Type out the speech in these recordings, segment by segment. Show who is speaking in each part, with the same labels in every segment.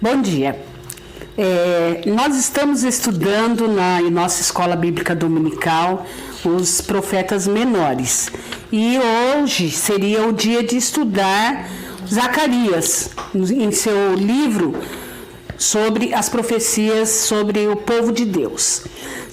Speaker 1: Bom dia. Nós estamos estudando na nossa escola bíblica dominical os profetas menores. E hoje seria o dia de estudar Zacarias, em seu livro sobre as profecias sobre o povo de Deus.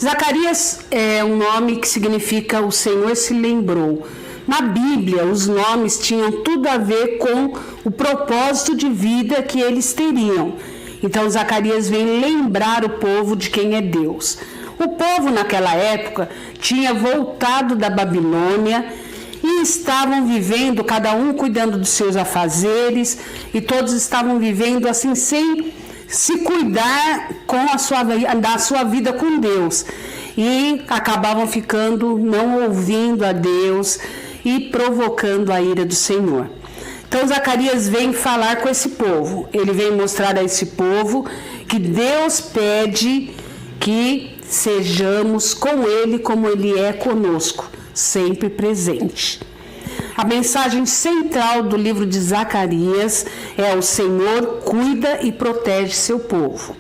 Speaker 1: Zacarias é um nome que significa o Senhor se lembrou. Na Bíblia, os nomes tinham tudo a ver com o propósito de vida que eles teriam. Então, Zacarias vem lembrar o povo de quem é Deus. O povo, naquela época, tinha voltado da Babilônia e estavam vivendo, cada um cuidando dos seus afazeres, e todos estavam vivendo assim, sem se cuidar da sua vida com Deus. E acabavam ficando, não ouvindo a Deus e provocando a ira do Senhor. Então Zacarias vem falar com esse povo, ele vem mostrar a esse povo que Deus pede que sejamos com ele como ele é conosco, sempre presente. A mensagem central do livro de Zacarias é: o Senhor cuida e protege seu povo.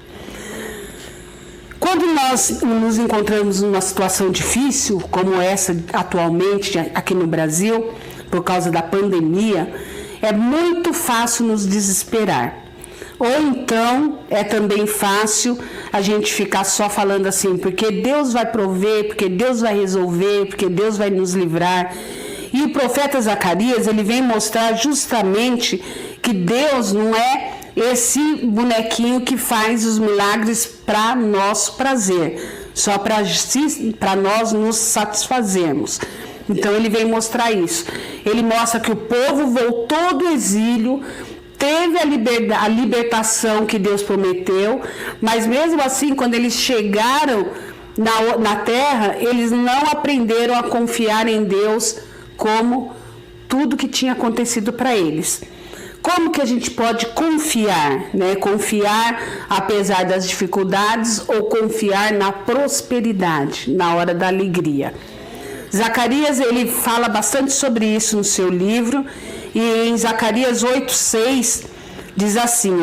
Speaker 1: Quando nós nos encontramos numa situação difícil, como essa atualmente aqui no Brasil, por causa da pandemia, é muito fácil nos desesperar. Ou então é também fácil a gente ficar só falando assim, porque Deus vai prover, porque Deus vai resolver, porque Deus vai nos livrar. E o profeta Zacarias, ele vem mostrar justamente que Deus não é esse bonequinho que faz os milagres para nosso prazer, só para nós nos satisfazermos. Então ele vem mostrar isso. Ele mostra que o povo voltou do exílio, teve a libertação que Deus prometeu, mas mesmo assim, quando eles chegaram na terra, eles não aprenderam a confiar em Deus como tudo que tinha acontecido para eles. Como que a gente pode confiar, né? Confiar apesar das dificuldades ou confiar na prosperidade, na hora da alegria. Zacarias, ele fala bastante sobre isso no seu livro, e em Zacarias 8:6 diz assim,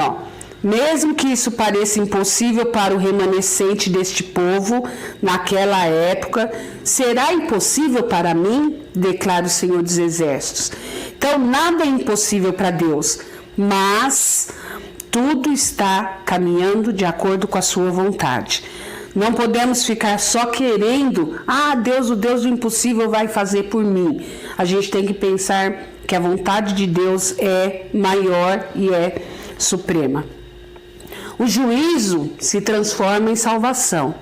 Speaker 1: mesmo que isso pareça impossível para o remanescente deste povo naquela época, será impossível para mim, declara o Senhor dos Exércitos. Então, nada é impossível para Deus, mas tudo está caminhando de acordo com a sua vontade. Não podemos ficar só querendo, Deus, o Deus do impossível vai fazer por mim. A gente tem que pensar que a vontade de Deus é maior e é suprema. O juízo se transforma em salvação.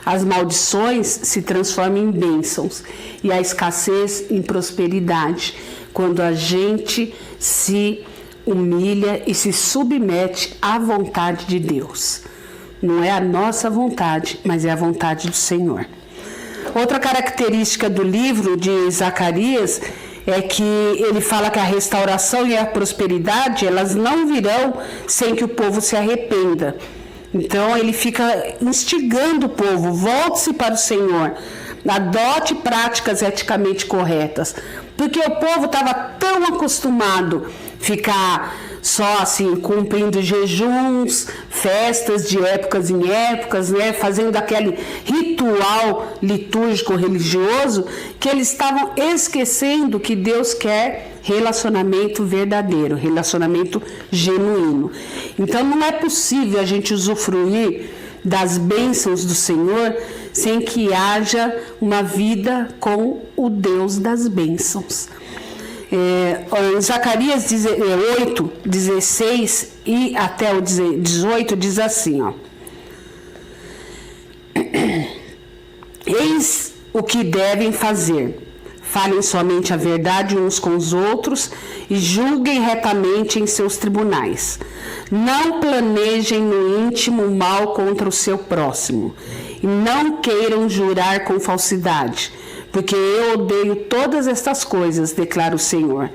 Speaker 1: As maldições se transformam em bênçãos e a escassez em prosperidade, quando a gente se humilha e se submete à vontade de Deus. Não é a nossa vontade, mas é a vontade do Senhor. Outra característica do livro de Zacarias é que ele fala que a restauração e a prosperidade, elas não virão sem que o povo se arrependa. Então ele fica instigando o povo: volte-se para o Senhor, adote práticas eticamente corretas, porque o povo estava tão acostumado a ficar só assim, cumprindo jejuns, festas de épocas em épocas, né, fazendo aquele ritual litúrgico religioso, que eles estavam esquecendo que Deus quer relacionamento verdadeiro, relacionamento genuíno. Então não é possível a gente usufruir das bênçãos do Senhor sem que haja uma vida com o Deus das bênçãos. Zacarias 8, 16 e até o 18 diz assim, eis o que devem fazer: falem somente a verdade uns com os outros e julguem retamente em seus tribunais. Não planejem no íntimo mal contra o seu próximo e não queiram jurar com falsidade, porque eu odeio todas estas coisas, declara o Senhor.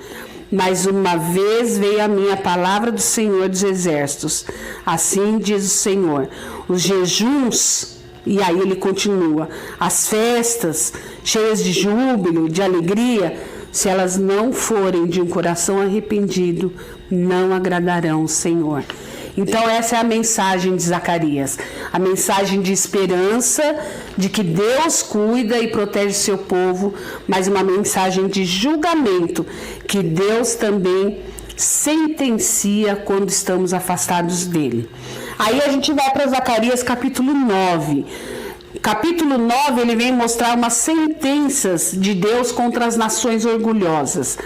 Speaker 1: Mas uma vez veio a minha palavra do Senhor dos Exércitos. Assim diz o Senhor: os jejuns, e aí ele continua, as festas cheias de júbilo, de alegria, se elas não forem de um coração arrependido, não agradarão o Senhor. Então essa é a mensagem de Zacarias, a mensagem de esperança, de que Deus cuida e protege seu povo, mas uma mensagem de julgamento, que Deus também sentencia quando estamos afastados dele. Aí a gente vai para Zacarias capítulo 9. Capítulo 9, ele vem mostrar umas sentenças de Deus contra as nações orgulhosas.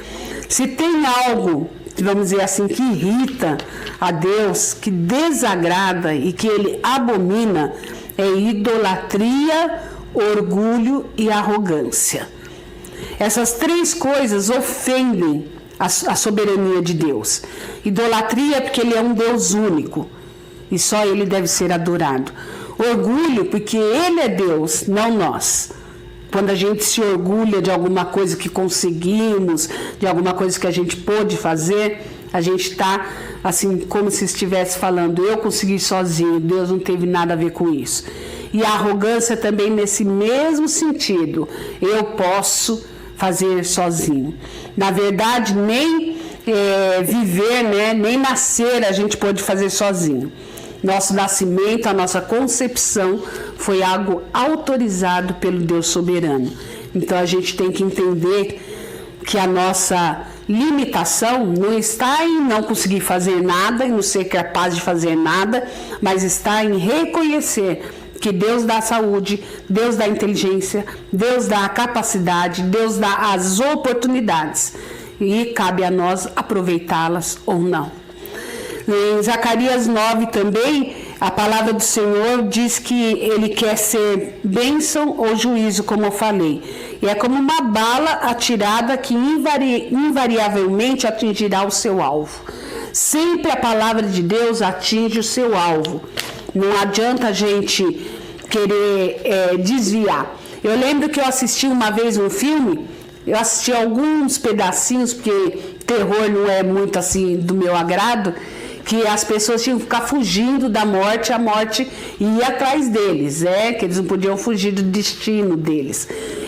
Speaker 1: Se tem algo, vamos dizer assim, que irrita a Deus, que desagrada e que ele abomina, é idolatria, orgulho e arrogância. Essas três coisas ofendem a soberania de Deus. Idolatria porque ele é um Deus único e só ele deve ser adorado. Orgulho porque ele é Deus, não nós. Quando a gente se orgulha de alguma coisa que conseguimos, de alguma coisa que a gente pôde fazer, a gente está assim como se estivesse falando, eu consegui sozinho, Deus não teve nada a ver com isso. E a arrogância também nesse mesmo sentido, eu posso fazer sozinho. Na verdade, nem viver, né, nem nascer a gente pode fazer sozinho. Nosso nascimento, a nossa concepção foi algo autorizado pelo Deus soberano. Então a gente tem que entender que a nossa limitação não está em não conseguir fazer nada, em não ser capaz de fazer nada, mas está em reconhecer que Deus dá saúde, Deus dá inteligência, Deus dá a capacidade, Deus dá as oportunidades e cabe a nós aproveitá-las ou não. Em Zacarias 9 também, a palavra do Senhor diz que ele quer ser bênção ou juízo, como eu falei. E é como uma bala atirada que invariavelmente atingirá o seu alvo. Sempre a palavra de Deus atinge o seu alvo. Não adianta a gente querer desviar. Eu lembro que eu assisti uma vez um filme, eu assisti alguns pedacinhos, porque terror não é muito assim do meu agrado, que as pessoas tinham que ficar fugindo da morte, a morte ia atrás deles, que eles não podiam fugir do destino deles.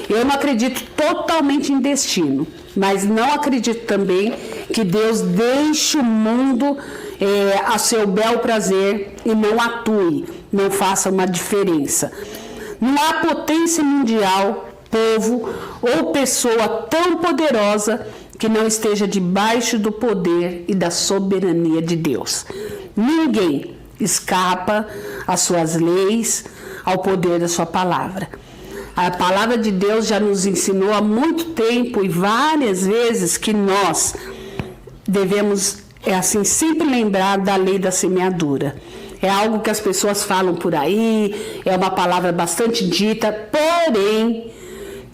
Speaker 1: Eu não acredito totalmente em destino, mas não acredito também que Deus deixe o mundo a seu bel prazer e não atue, não faça uma diferença. Não há potência mundial, povo ou pessoa tão poderosa que não esteja debaixo do poder e da soberania de Deus. Ninguém escapa às suas leis, ao poder da sua palavra. A palavra de Deus já nos ensinou há muito tempo e várias vezes que nós devemos, sempre lembrar da lei da semeadura. É algo que as pessoas falam por aí, é uma palavra bastante dita, porém,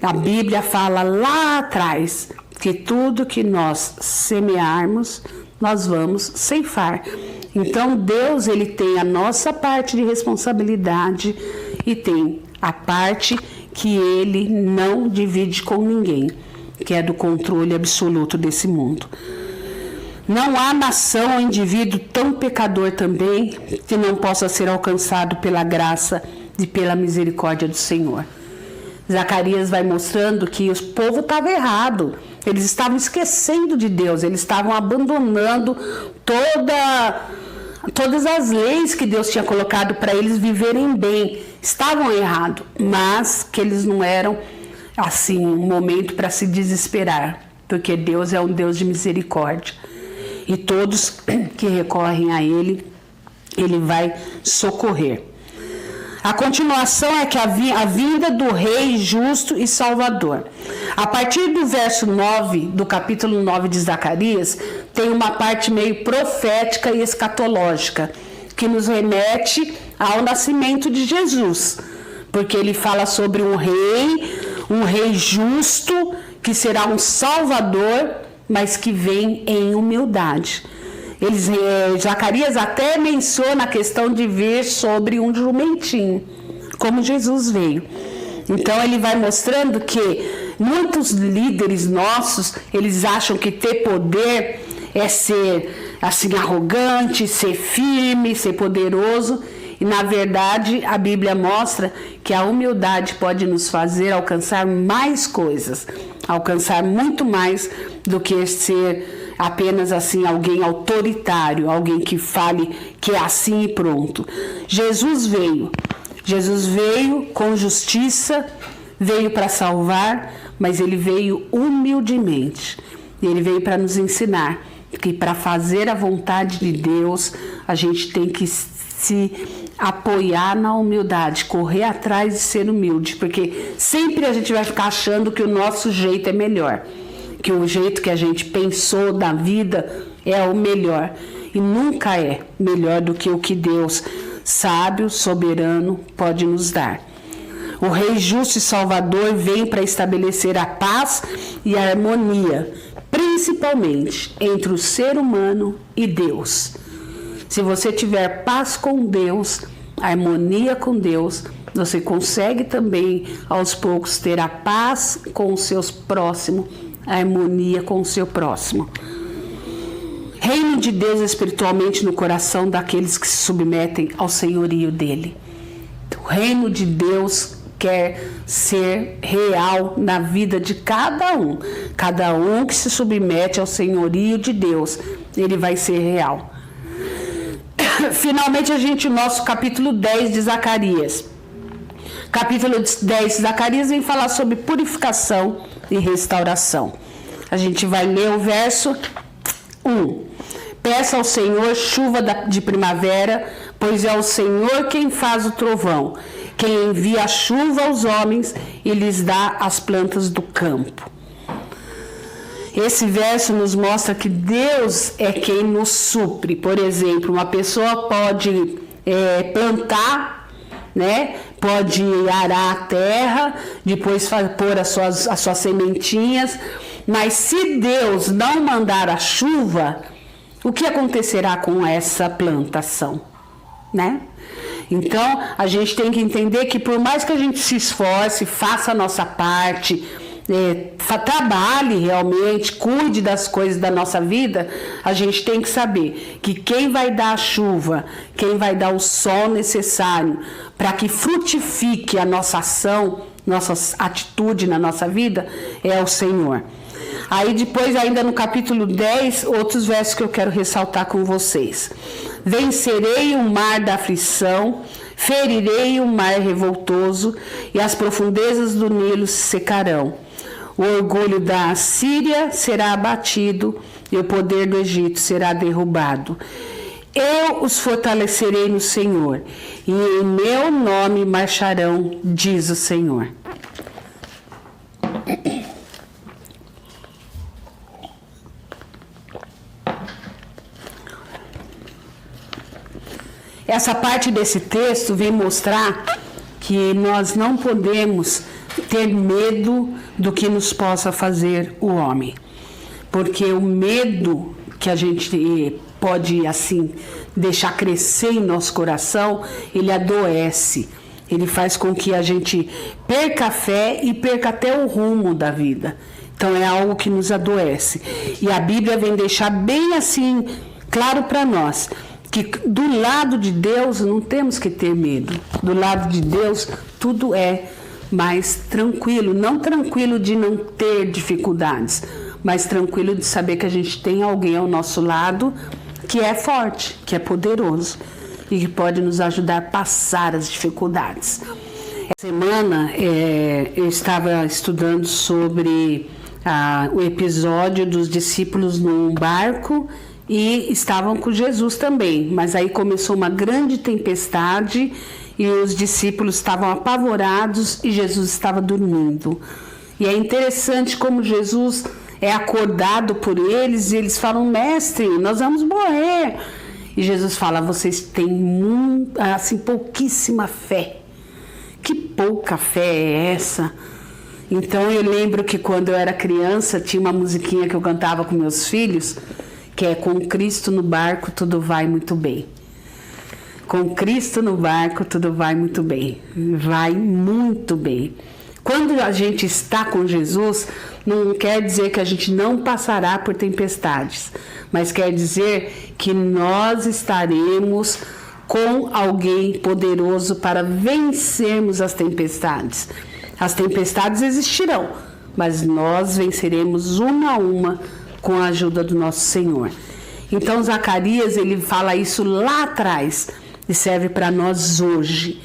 Speaker 1: a Bíblia fala lá atrás que tudo que nós semearmos, nós vamos ceifar. Então Deus, ele tem a nossa parte de responsabilidade e tem a parte que ele não divide com ninguém, que é do controle absoluto desse mundo. Não há nação ou indivíduo tão pecador também que não possa ser alcançado pela graça e pela misericórdia do Senhor. Zacarias vai mostrando que o povo estava errado. Eles estavam esquecendo de Deus, eles estavam abandonando todas as leis que Deus tinha colocado para eles viverem bem. Estavam errados, mas que eles não eram assim um momento para se desesperar, porque Deus é um Deus de misericórdia. E todos que recorrem a Ele, Ele vai socorrer. A continuação é que a vinda do Rei justo e Salvador. A partir do verso 9, do capítulo 9 de Zacarias, tem uma parte meio profética e escatológica, que nos remete ao nascimento de Jesus. Porque ele fala sobre um rei justo, que será um Salvador, mas que vem em humildade. Zacarias até menciona a questão de vir sobre um jumentinho, como Jesus veio. Então ele vai mostrando que muitos líderes nossos, eles acham que ter poder é ser assim arrogante, ser firme, ser poderoso. E na verdade a Bíblia mostra que a humildade pode nos fazer alcançar mais coisas, alcançar muito mais do que ser apenas assim alguém autoritário, alguém que fale que é assim e pronto. Jesus veio com justiça, veio para salvar, mas ele veio humildemente. E ele veio para nos ensinar que para fazer a vontade de Deus, a gente tem que se apoiar na humildade, correr atrás de ser humilde, porque sempre a gente vai ficar achando que o nosso jeito é melhor, que o jeito que a gente pensou da vida é o melhor, e nunca é melhor do que o que Deus, sábio, soberano, pode nos dar. O Rei justo e Salvador vem para estabelecer a paz e a harmonia, principalmente entre o ser humano e Deus. Se você tiver paz com Deus, harmonia com Deus, você consegue também, aos poucos, ter a paz com os seus próximos, a harmonia com o seu próximo. Reino de Deus espiritualmente no coração daqueles que se submetem ao senhorio dele. O reino de Deus quer ser real na vida de cada um. Cada um que se submete ao senhorio de Deus, ele vai ser real. Finalmente, nosso capítulo 10 de Zacarias. Capítulo 10 de Zacarias vem falar sobre purificação e restauração. A gente vai ler o verso 1. Peça ao Senhor chuva de primavera, pois é o Senhor quem faz o trovão, quem envia a chuva aos homens e lhes dá as plantas do campo. Esse verso nos mostra que Deus é quem nos supre. Por exemplo, uma pessoa pode plantar, né? Pode arar a terra, depois pôr as suas sementinhas, mas se Deus não mandar a chuva, o que acontecerá com essa plantação, né? Então, a gente tem que entender que por mais que a gente se esforce, faça a nossa parte, trabalhe realmente, cuide das coisas da nossa vida, a gente tem que saber que quem vai dar a chuva, quem vai dar o sol necessário para que frutifique a nossa ação, nossa atitude na nossa vida, é o Senhor. Aí depois, ainda no capítulo 10, outros versos que eu quero ressaltar com vocês. Vencerei o mar da aflição, ferirei o mar revoltoso, e as profundezas do Nilo se secarão. O orgulho da Assíria será abatido, e o poder do Egito será derrubado. Eu os fortalecerei no Senhor, e em meu nome marcharão, diz o Senhor. Essa parte desse texto vem mostrar que nós não podemos ter medo do que nos possa fazer o homem. Porque o medo que a gente pode, assim, deixar crescer em nosso coração, ele adoece. Ele faz com que a gente perca a fé e perca até o rumo da vida. Então é algo que nos adoece. E a Bíblia vem deixar bem assim, claro para nós, que do lado de Deus não temos que ter medo. Do lado de Deus tudo é mais tranquilo. Não tranquilo de não ter dificuldades, mas tranquilo de saber que a gente tem alguém ao nosso lado que é forte, que é poderoso e que pode nos ajudar a passar as dificuldades. Essa semana eu estava estudando sobre o episódio dos discípulos num barco e estavam com Jesus também, mas aí começou uma grande tempestade e os discípulos estavam apavorados e Jesus estava dormindo. E é interessante como Jesus é acordado por eles e eles falam: mestre, nós vamos morrer. E Jesus fala: vocês têm assim, pouquíssima fé. Que pouca fé é essa? Então eu lembro que quando eu era criança tinha uma musiquinha que eu cantava com meus filhos, que é: com Cristo no barco tudo vai muito bem. Com Cristo no barco tudo vai muito bem. Vai muito bem. Quando a gente está com Jesus, não quer dizer que a gente não passará por tempestades, mas quer dizer que nós estaremos com alguém poderoso para vencermos as tempestades. As tempestades existirão, mas nós venceremos uma a uma com a ajuda do nosso Senhor. Então Zacarias, ele fala isso lá atrás e serve para nós hoje.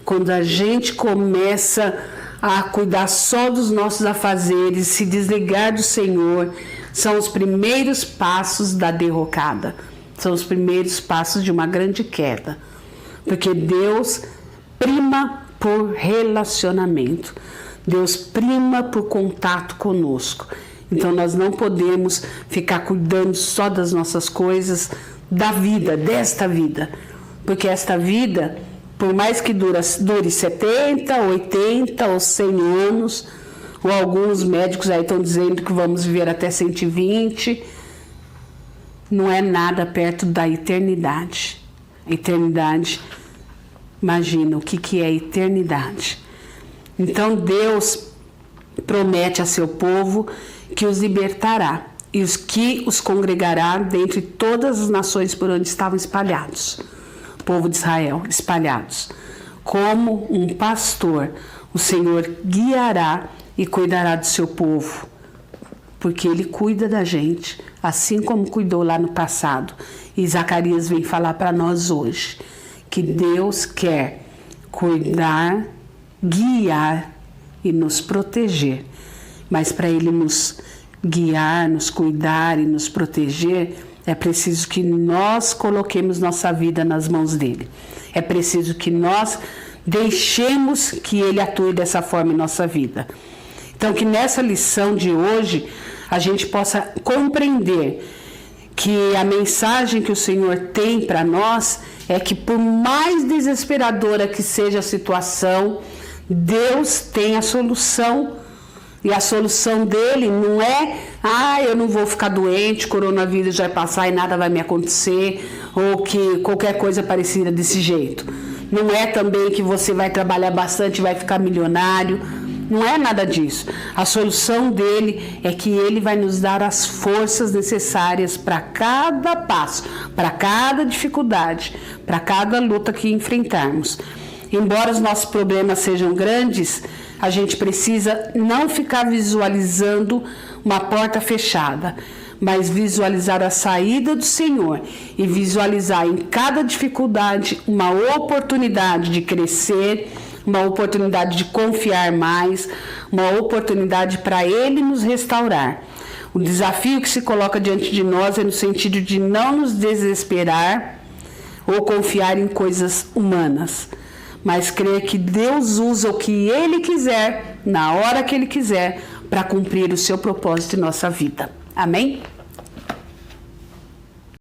Speaker 1: Quando a gente começa a cuidar só dos nossos afazeres, se desligar do Senhor, são os primeiros passos da derrocada. São os primeiros passos de uma grande queda. Porque Deus prima por relacionamento. Deus prima por contato conosco. Então nós não podemos ficar cuidando só das nossas coisas, da vida, desta vida. Porque esta vida, por mais que dure 70, 80 ou 100 anos, ou alguns médicos aí estão dizendo que vamos viver até 120, não é nada perto da eternidade. Eternidade, imagina o que é eternidade. Então Deus promete a seu povo que os libertará e que os congregará dentre todas as nações por onde estavam espalhados. O povo de Israel, espalhados. Como um pastor, o Senhor guiará e cuidará do seu povo, porque Ele cuida da gente, assim como cuidou lá no passado. E Zacarias vem falar para nós hoje, que Deus quer cuidar, guiar e nos proteger. Mas para Ele nos guiar, nos cuidar e nos proteger, é preciso que nós coloquemos nossa vida nas mãos dEle. É preciso que nós deixemos que Ele atue dessa forma em nossa vida. Então, que nessa lição de hoje, a gente possa compreender que a mensagem que o Senhor tem para nós é que, por mais desesperadora que seja a situação, Deus tem a solução. E a solução dele não é, eu não vou ficar doente, coronavírus vai passar e nada vai me acontecer, ou que qualquer coisa parecida desse jeito. Não é também que você vai trabalhar bastante e vai ficar milionário. Não é nada disso. A solução dele é que ele vai nos dar as forças necessárias para cada passo, para cada dificuldade, para cada luta que enfrentarmos. Embora os nossos problemas sejam grandes, a gente precisa não ficar visualizando uma porta fechada, mas visualizar a saída do Senhor e visualizar em cada dificuldade uma oportunidade de crescer, uma oportunidade de confiar mais, uma oportunidade para Ele nos restaurar. O desafio que se coloca diante de nós é no sentido de não nos desesperar ou confiar em coisas humanas, mas crer que Deus usa o que Ele quiser, na hora que Ele quiser, para cumprir o seu propósito em nossa vida. Amém?